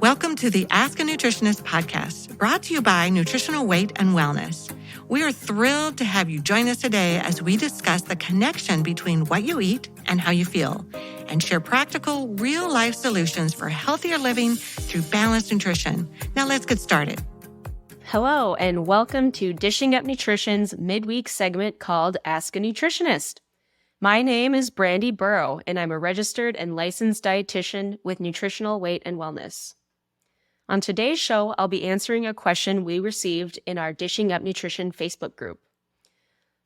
Welcome to the Ask a Nutritionist podcast, brought to you by Nutritional Weight and Wellness. We are thrilled to have you join us today as we discuss the connection between what you eat and how you feel, and share practical, real-life solutions for healthier living through balanced nutrition. Now let's get started. Hello, and welcome to Dishing Up Nutrition's midweek segment called Ask a Nutritionist. My name is Brandy Burrow, and I'm a registered and licensed dietitian with Nutritional Weight and Wellness. On today's show, I'll be answering a question we received in our Dishing Up Nutrition Facebook group.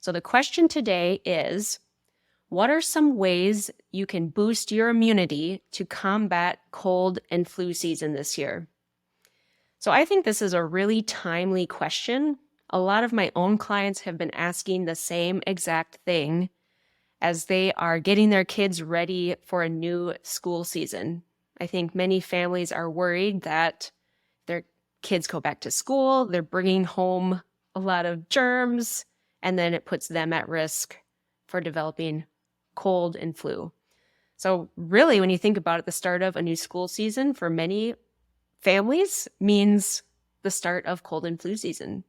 So the question today is, what are some ways you can boost your immunity to combat cold and flu season this year? So I think this is a really timely question. A lot of my own clients have been asking the same exact thing as they are getting their kids ready for a new school season. I think many families are worried that their kids go back to school, they're bringing home a lot of germs, and then it puts them at risk for developing cold and flu. So really, when you think about it, the start of a new school season for many families means the start of cold and flu season.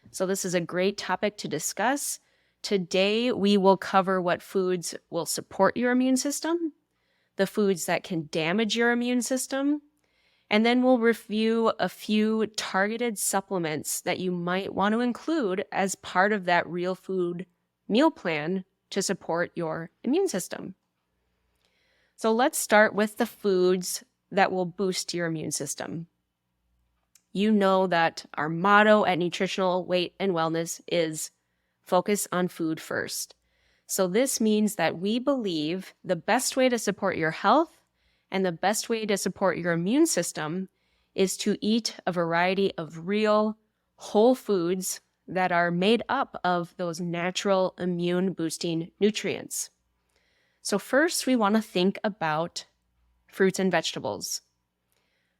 So this is a great topic to discuss. Today, we will cover what foods will support your immune system, the foods that can damage your immune system, and then we'll review a few targeted supplements that you might want to include as part of that real food meal plan to support your immune system. So let's start with the foods that will boost your immune system. You know that our motto at Nutritional Weight and Wellness is focus on food first. So this means that we believe the best way to support your health and the best way to support your immune system is to eat a variety of real, whole foods that are made up of those natural immune-boosting nutrients. So first, we want to think about fruits and vegetables.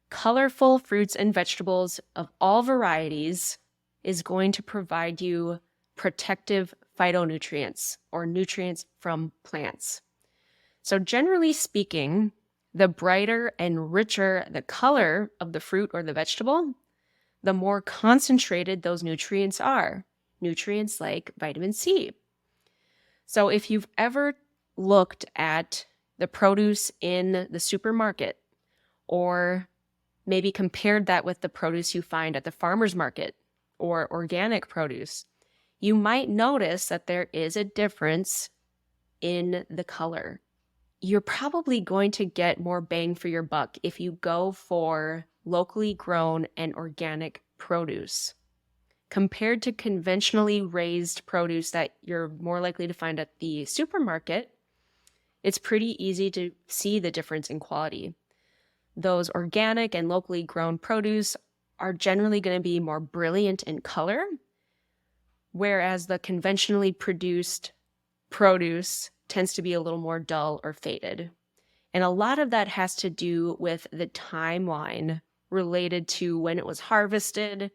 Colorful fruits and vegetables of all varieties is going to provide you protective phytonutrients or nutrients from plants. So generally speaking, the brighter and richer the color of the fruit or the vegetable, the more concentrated those nutrients are. Nutrients like vitamin C. So if you've ever looked at the produce in the supermarket or maybe compared that with the produce you find at the farmer's market or organic produce, you might notice that there is a difference in the color. You're probably going to get more bang for your buck if you go for locally grown and organic produce compared to conventionally raised produce that you're more likely to find at the supermarket. It's pretty easy to see the difference in quality. Those organic and locally grown produce are generally going to be more brilliant in color, whereas the conventionally produced produce tends to be a little more dull or faded. And a lot of that has to do with the timeline related to when it was harvested,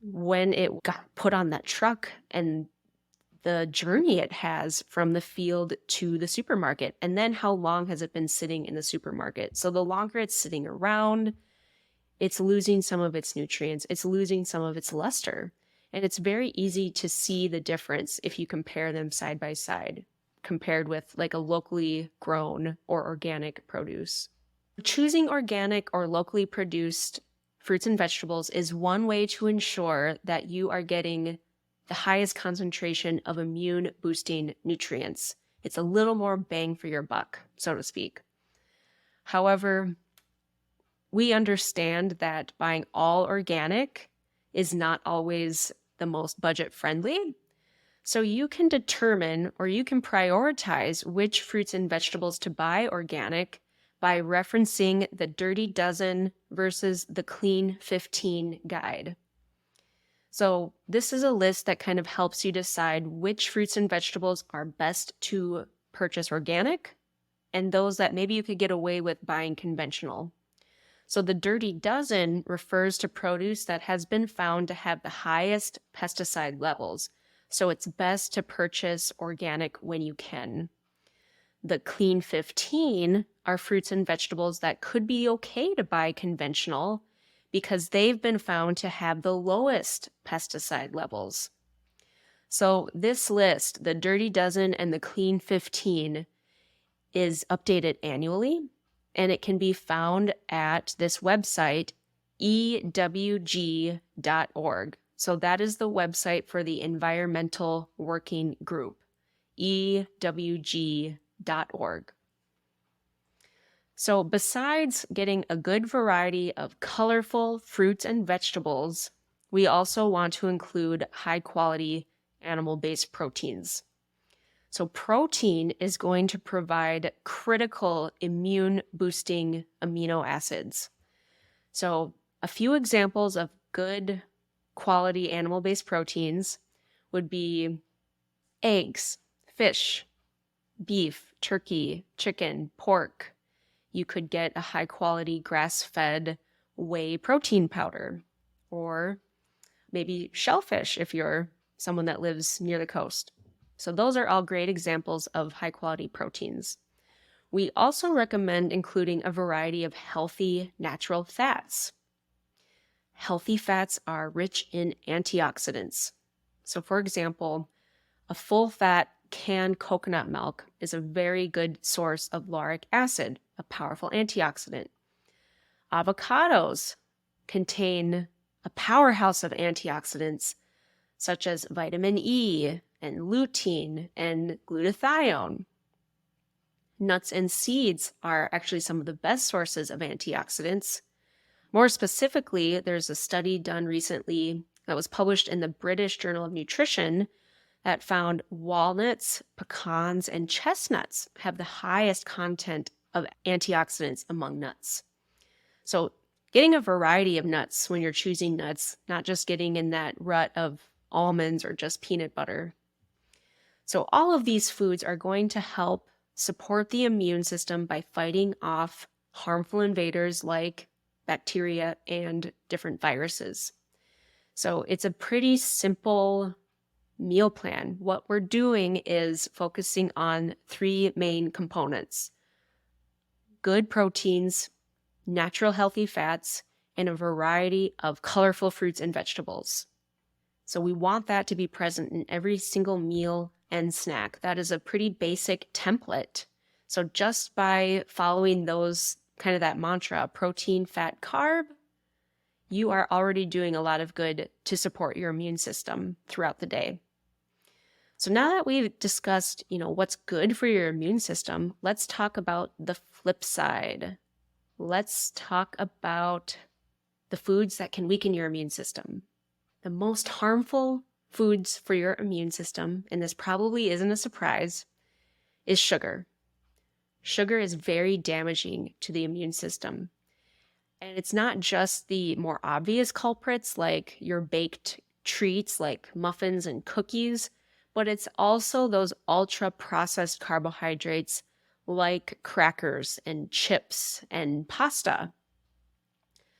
when it got put on that truck, and the journey it has from the field to the supermarket, and then how long has it been sitting in the supermarket. So the longer it's sitting around, it's losing some of its nutrients, it's losing some of its luster. And it's very easy to see the difference if you compare them side by side, compared with like a locally grown or organic produce. Choosing organic or locally produced fruits and vegetables is one way to ensure that you are getting the highest concentration of immune-boosting nutrients. It's a little more bang for your buck, so to speak. However, we understand that buying all organic is not always the most budget-friendly. So you can determine or you can prioritize which fruits and vegetables to buy organic by referencing the Dirty Dozen versus the Clean 15 guide. So this is a list that kind of helps you decide which fruits and vegetables are best to purchase organic and those that maybe you could get away with buying conventional. So the Dirty Dozen refers to produce that has been found to have the highest pesticide levels. So it's best to purchase organic when you can. The clean 15 are fruits and vegetables that could be okay to buy conventional because they've been found to have the lowest pesticide levels. So this list, the Dirty Dozen and the Clean 15, is updated annually, and it can be found at this website, ewg.org. So that is the website for the Environmental Working Group, ewg.org. So besides getting a good variety of colorful fruits and vegetables, we also want to include high-quality animal-based proteins. So protein is going to provide critical immune-boosting amino acids. So a few examples of good quality animal-based proteins would be eggs, fish, beef, turkey, chicken, pork. You could get a high-quality grass-fed whey protein powder, or maybe shellfish if you're someone that lives near the coast. So those are all great examples of high-quality proteins. We also recommend including a variety of healthy natural fats. Healthy fats are rich in antioxidants. So for example, a full-fat canned coconut milk is a very good source of lauric acid, a powerful antioxidant. Avocados contain a powerhouse of antioxidants such as vitamin E and lutein and glutathione. Nuts and seeds are actually some of the best sources of antioxidants. More specifically, there's a study done recently that was published in the British Journal of Nutrition that found walnuts, pecans, and chestnuts have the highest content of antioxidants among nuts. So getting a variety of nuts when you're choosing nuts, not just getting in that rut of almonds or just peanut butter. So all of these foods are going to help support the immune system by fighting off harmful invaders like bacteria and different viruses. So it's a pretty simple meal plan. What we're doing is focusing on three main components: good proteins, natural healthy fats, and a variety of colorful fruits and vegetables. So we want that to be present in every single meal and snack. That is a pretty basic template. So just by following those, kind of that mantra, protein, fat, carb, you are already doing a lot of good to support your immune system throughout the day. So now that we've discussed, what's good for your immune system, let's talk about the flip side. Let's talk about the foods that can weaken your immune system. The most harmful foods for your immune system, and this probably isn't a surprise, is sugar. Sugar is very damaging to the immune system. And it's not just the more obvious culprits like your baked treats like muffins and cookies, but it's also those ultra-processed carbohydrates like crackers and chips and pasta.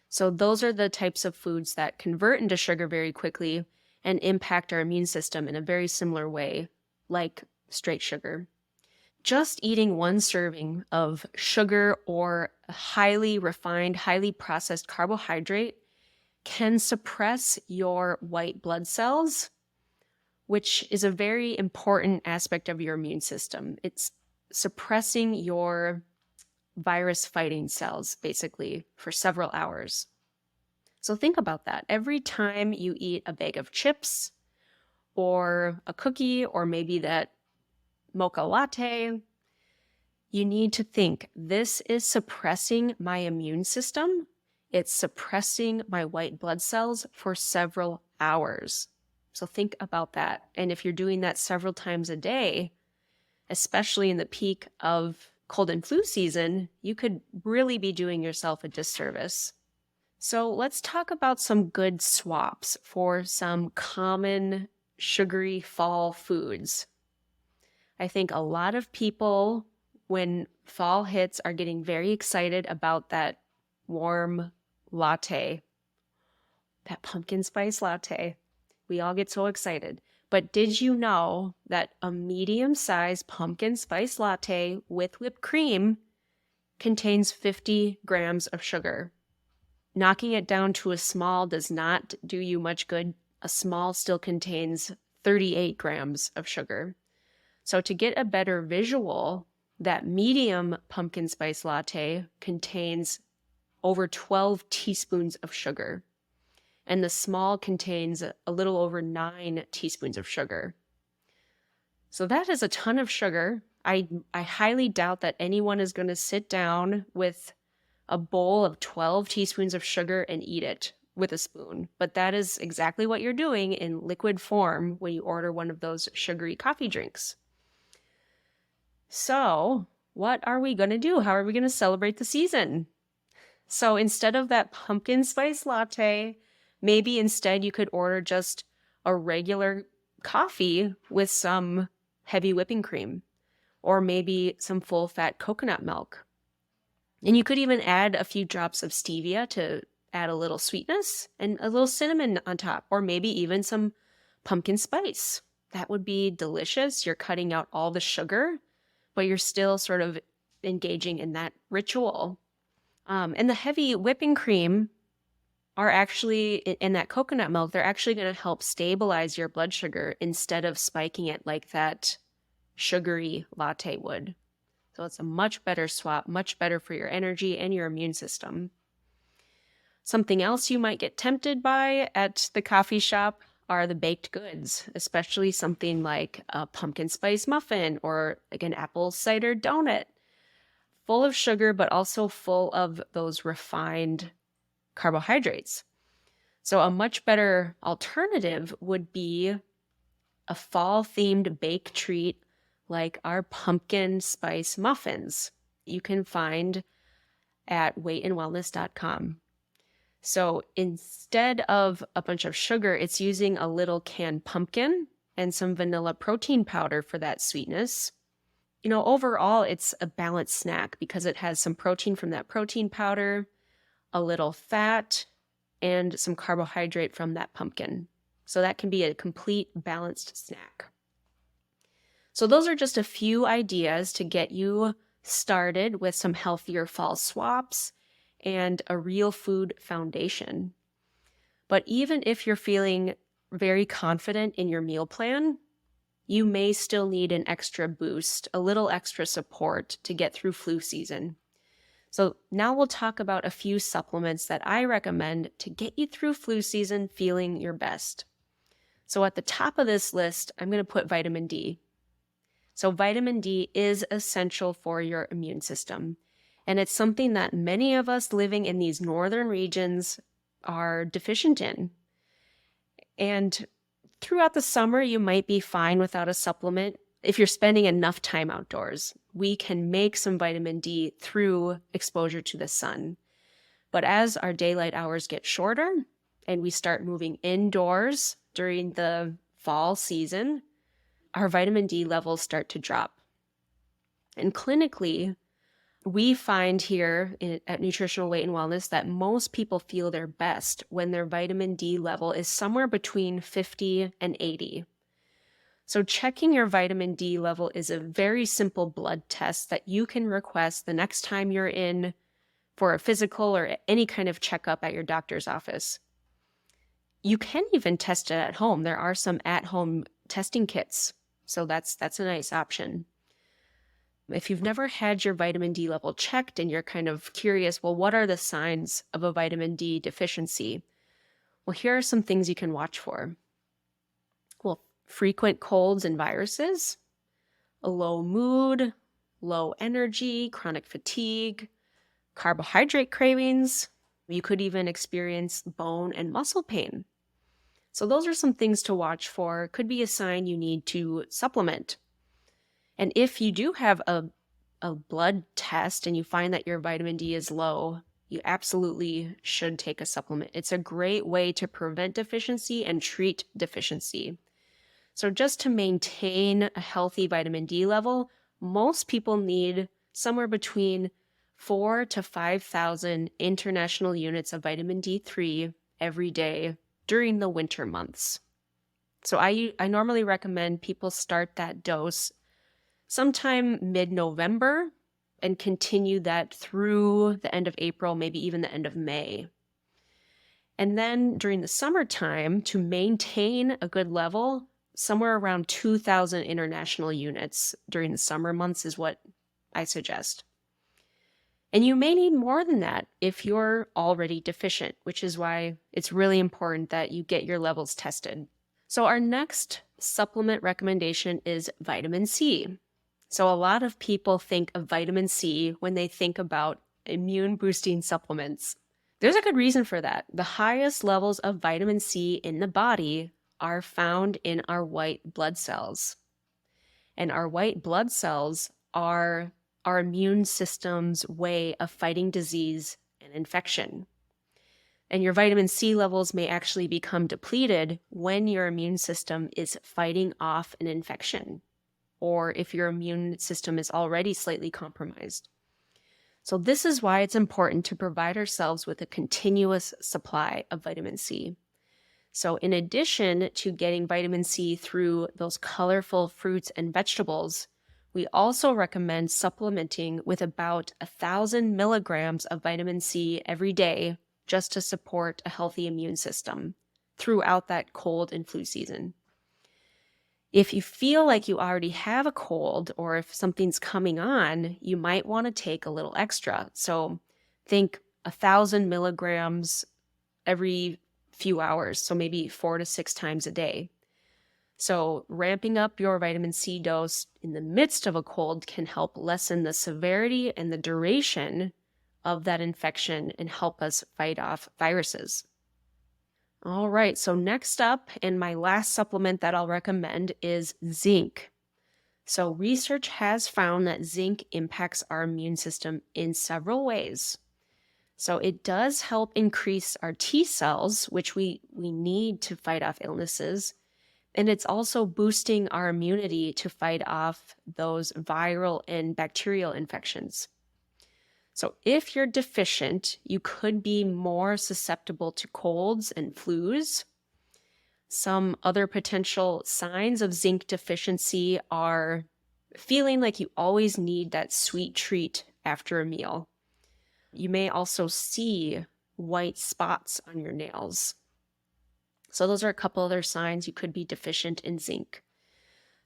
So those are the types of foods that convert into sugar very quickly and impact our immune system in a very similar way, like straight sugar. Just eating one serving of sugar or a highly refined, highly processed carbohydrate can suppress your white blood cells, which is a very important aspect of your immune system. It's suppressing your virus-fighting cells, basically, for several hours. So think about that. Every time you eat a bag of chips or a cookie or maybe that mocha latte, you need to think, this is suppressing my immune system. It's suppressing my white blood cells for several hours. So think about that. And if you're doing that several times a day, especially in the peak of cold and flu season, you could really be doing yourself a disservice. So let's talk about some good swaps for some common sugary fall foods. I think a lot of people, when fall hits, are getting very excited about that warm latte, that pumpkin spice latte. We all get so excited. But did you know that a medium-sized pumpkin spice latte with whipped cream contains 50 grams of sugar? Knocking it down to a small does not do you much good. A small still contains 38 grams of sugar. So to get a better visual, that medium pumpkin spice latte contains over 12 teaspoons of sugar, and the small contains a little over 9 teaspoons of sugar. So that is a ton of sugar. I highly doubt that anyone is going to sit down with a bowl of 12 teaspoons of sugar and eat it with a spoon. But that is exactly what you're doing in liquid form when you order one of those sugary coffee drinks. So what are we going to do? How are we going to celebrate the season? So instead of that pumpkin spice latte, maybe instead you could order just a regular coffee with some heavy whipping cream, or maybe some full-fat coconut milk. And you could even add a few drops of stevia to add a little sweetness and a little cinnamon on top, or maybe even some pumpkin spice. That would be delicious. You're cutting out all the sugar, but you're still sort of engaging in that ritual. And the heavy whipping cream are actually, in that coconut milk, they're actually going to help stabilize your blood sugar instead of spiking it like that sugary latte would. So it's a much better swap, much better for your energy and your immune system. Something else you might get tempted by at the coffee shop are the baked goods, especially something like a pumpkin spice muffin or like an apple cider donut. Full of sugar, but also full of those refined carbohydrates. So a much better alternative would be a fall-themed bake treat like our pumpkin spice muffins you can find at weightandwellness.com. So instead of a bunch of sugar, it's using a little canned pumpkin and some vanilla protein powder for that sweetness. Overall, it's a balanced snack because it has some protein from that protein powder, a little fat, and some carbohydrate from that pumpkin. So that can be a complete balanced snack. So those are just a few ideas to get you started with some healthier fall swaps and a real food foundation. But even if you're feeling very confident in your meal plan, you may still need an extra boost, a little extra support to get through flu season. So now we'll talk about a few supplements that I recommend to get you through flu season feeling your best. So at the top of this list, I'm going to put vitamin D. So vitamin D is essential for your immune system, and it's something that many of us living in these northern regions are deficient in. And throughout the summer, you might be fine without a supplement. If you're spending enough time outdoors, we can make some vitamin D through exposure to the sun. But as our daylight hours get shorter and we start moving indoors during the fall season, our vitamin D levels start to drop. And clinically, we find here at Nutritional Weight and Wellness that most people feel their best when their vitamin D level is somewhere between 50 and 80. So checking your vitamin D level is a very simple blood test that you can request the next time you're in for a physical or any kind of checkup at your doctor's office. You can even test it at home. There are some at-home testing kits, so that's a nice option. If you've never had your vitamin D level checked and you're kind of curious, well, what are the signs of a vitamin D deficiency? Well, here are some things you can watch for. Well, frequent colds and viruses, a low mood, low energy, chronic fatigue, carbohydrate cravings. You could even experience bone and muscle pain. So those are some things to watch for. Could be a sign you need to supplement. And if you do have a blood test and you find that your vitamin D is low, you absolutely should take a supplement. It's a great way to prevent deficiency and treat deficiency. So just to maintain a healthy vitamin D level, most people need somewhere between 4,000 to 5,000 international units of vitamin D3 every day during the winter months. So I normally recommend people start that dose sometime mid-November and continue that through the end of April, maybe even the end of May. And then during the summertime, to maintain a good level, somewhere around 2,000 international units during the summer months is what I suggest. And you may need more than that if you're already deficient, which is why it's really important that you get your levels tested. So our next supplement recommendation is vitamin C. So a lot of people think of vitamin C when they think about immune boosting supplements. There's a good reason for that. The highest levels of vitamin C in the body are found in our white blood cells. And our white blood cells are our immune system's way of fighting disease and infection. And your vitamin C levels may actually become depleted when your immune system is fighting off an infection, or if your immune system is already slightly compromised. So this is why it's important to provide ourselves with a continuous supply of vitamin C. So in addition to getting vitamin C through those colorful fruits and vegetables, we also recommend supplementing with about 1,000 milligrams of vitamin C every day just to support a healthy immune system throughout that cold and flu season. If you feel like you already have a cold or if something's coming on, you might want to take a little extra. So think 1,000 milligrams every few hours, so maybe 4 to 6 times a day. So ramping up your vitamin C dose in the midst of a cold can help lessen the severity and the duration of that infection and help us fight off viruses. All right, so next up, and my last supplement that I'll recommend is zinc. So research has found that zinc impacts our immune system in several ways. So it does help increase our T cells, which we need to fight off illnesses. And it's also boosting our immunity to fight off those viral and bacterial infections. So if you're deficient, you could be more susceptible to colds and flus. Some other potential signs of zinc deficiency are feeling like you always need that sweet treat after a meal. You may also see white spots on your nails. So those are a couple other signs you could be deficient in zinc.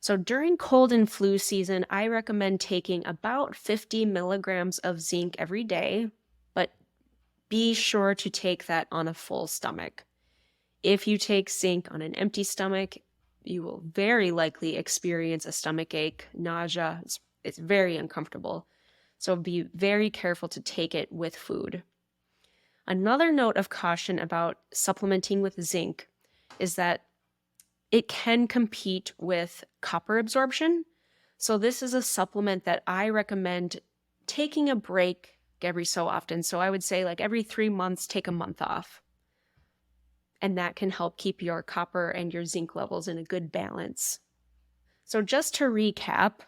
So during cold and flu season, I recommend taking about 50 milligrams of zinc every day, but be sure to take that on a full stomach. If you take zinc on an empty stomach, you will very likely experience a stomach ache, nausea. It's very uncomfortable. So be very careful to take it with food. Another note of caution about supplementing with zinc is that it can compete with copper absorption. So this is a supplement that I recommend taking a break every so often. So I would say like every 3 months, take a month off. And that can help keep your copper and your zinc levels in a good balance. So just to recap,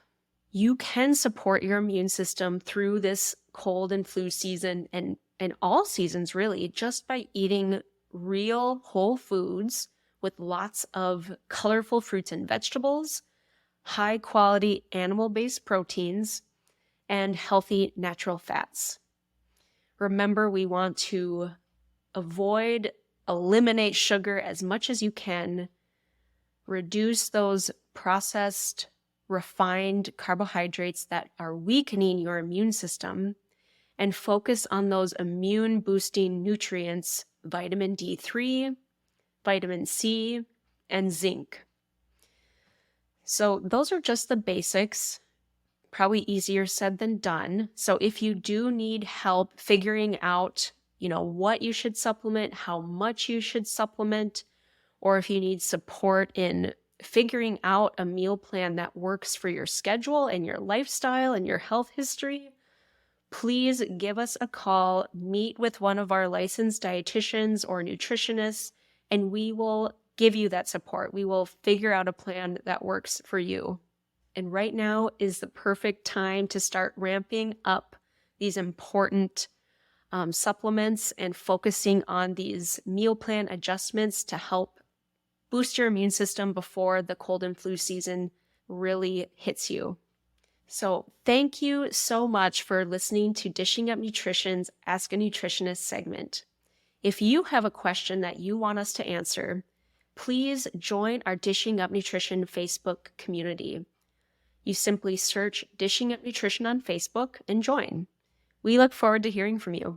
you can support your immune system through this cold and flu season and all seasons really, just by eating real whole foods with lots of colorful fruits and vegetables, high quality animal-based proteins, and healthy natural fats. Remember, we want to eliminate sugar as much as you can, reduce those processed, refined carbohydrates that are weakening your immune system, and focus on those immune boosting nutrients, vitamin D3, vitamin C, and zinc. So those are just the basics, probably easier said than done. So if you do need help figuring out, what you should supplement, how much you should supplement, or if you need support in figuring out a meal plan that works for your schedule and your lifestyle and your health history, please give us a call, meet with one of our licensed dietitians or nutritionists, and we will give you that support. We will figure out a plan that works for you. And right now is the perfect time to start ramping up these important supplements and focusing on these meal plan adjustments to help boost your immune system before the cold and flu season really hits you. So thank you so much for listening to Dishing Up Nutrition's Ask a Nutritionist segment. If you have a question that you want us to answer, please join our Dishing Up Nutrition Facebook community. You simply search Dishing Up Nutrition on Facebook and join. We look forward to hearing from you.